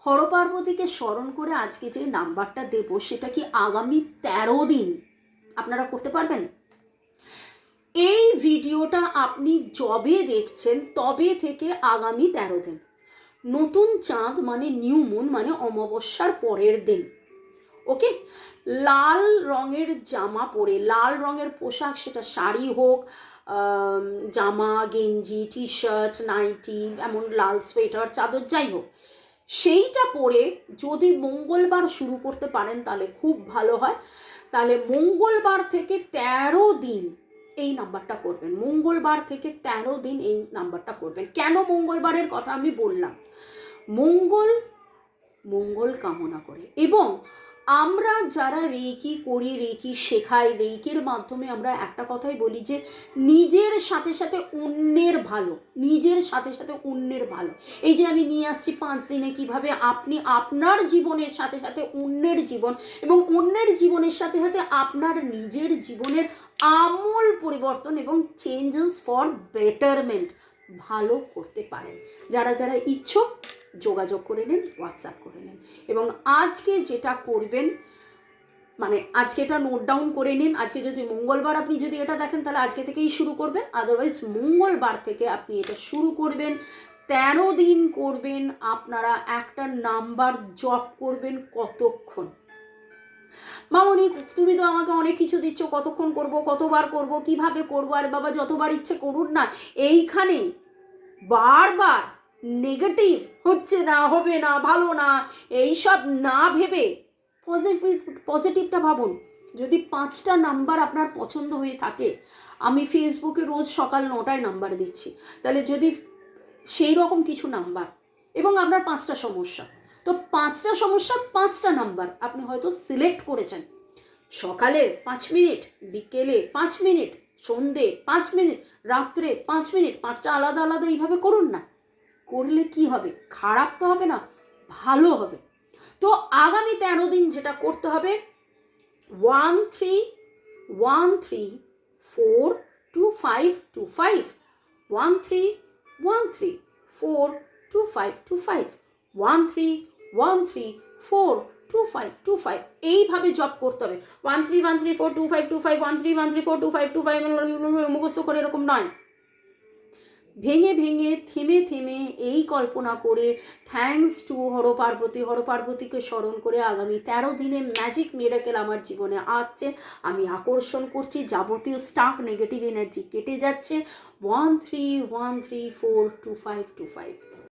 হরপার্বতীকে স্মরণ করে আজকে যে নাম্বারটা দেব সেটা কি আগামী 13 দিন আপনারা করতে পারবেন? এই ভিডিওটা আপনি যবে দেখছেন তবে থেকে আগামী 13 দিন, নতুন চাঁদ মানে নিউ মুন মানে অমাবস্যার পরের দিন, ওকে, লাল রঙের জামা পরে, লাল রঙের পোশাক, সেটা শাড়ি হোক, জামা, গেঞ্জি, টি শার্ট, নাইটি, এমন লাল সোয়েটার, চাদর, যাই হোক, সেইটা পরে যদি মঙ্গলবার শুরু করতে পারেন তাহলে খুব ভালো হয়। তাহলে মঙ্গলবার থেকে 13 দিন এই নাম্বারটা করবেন, মঙ্গলবার থেকে 13 দিন এই নাম্বারটা করবেন। কেন মঙ্গলবারের কথা আমি বললাম? মঙ্গল কামনা করে, এবং আমরা যারা রেকি করি, রেকি শেখাই, রেকির মাধ্যমে আমরা একটা কথাই বলি যে নিজের সাথে সাথে অন্যের ভালো, নিজের সাথে সাথে অন্যের ভালো। এই যে আমি নিয়ে আসছি 5 দিনে কিভাবে আপনি আপনার জীবনের সাথে সাথে অন্যের জীবন, এবং অন্যের জীবনের সাথে সাথে আপনার নিজের জীবনের আমূল পরিবর্তন এবং চেঞ্জেস ফর বেটারমেন্ট ভালো করতে পারেন। যারা যারা ইচ্ছুক যোগাযোগ করে নিন, হোয়াটসঅ্যাপ করে নিন। এবং আজকে যেটা করবেন, মানে আজকে এটা নোট ডাউন করে নিন। আজকে যদি মঙ্গলবার আপনি যদি এটা দেখেন তাহলে আজকে থেকেই শুরু করবেন, আদারওয়াইজ মঙ্গলবার থেকে আপনি এটা শুরু করবেন। 13 দিন করবেন। আপনারা একটা নাম্বার জপ করবেন। কতক্ষণ? মামনি তুমি তো আমাকে অনেক কিছু দিচ্ছ, কতক্ষণ করব, কতবার করব, কিভাবে করবো? আরে বাবা, যতবার ইচ্ছে করুন না। এইখানে বারবার নেগেটিভ হচ্ছে না, হবে না, ভালো না, এইসব না ভেবে পজিটিভটা ভাবুন। যদি 5টা নাম্বার আপনার পছন্দ হয়ে থাকে, আমি ফেসবুকে রোজ সকাল 9টায় নাম্বার দিচ্ছি, তাহলে যদি সেই রকম কিছু নাম্বার, এবং আপনার 5টা সমস্যা, তো 5টা সমস্যার 5টা নাম্বার আপনি হয়তো সিলেক্ট করেছেন। সকালে 5 মিনিট, বিকেলে 5 মিনিট, সন্ধে 5 মিনিট, রাত্রে 5 মিনিট, 5টা আলাদা আলাদা এইভাবে করুন না। করলে কি হবে? খারাপ তো হবে না, ভালো হবে। তো আগামী 13 দিন যেটা করতে হবে, 1313425525, 1313425525, 1313425525, এইভাবে জব করতে হবে। 1313425525, 1313425525 মুখস্থ করে এরকম নয়, ভেঙে ভেঙে থেমে থেমে এই কল্পনা করে, থ্যাঙ্কস টু হরপার্বতীকে স্মরণ করে আগামী 13 দিনে ম্যাজিক মিরাকেল আমার জীবনে আসছে, আমি আকর্ষণ করছি, যাবতীয় স্টাক নেগেটিভ এনার্জি কেটে যাচ্ছে। 1313425525।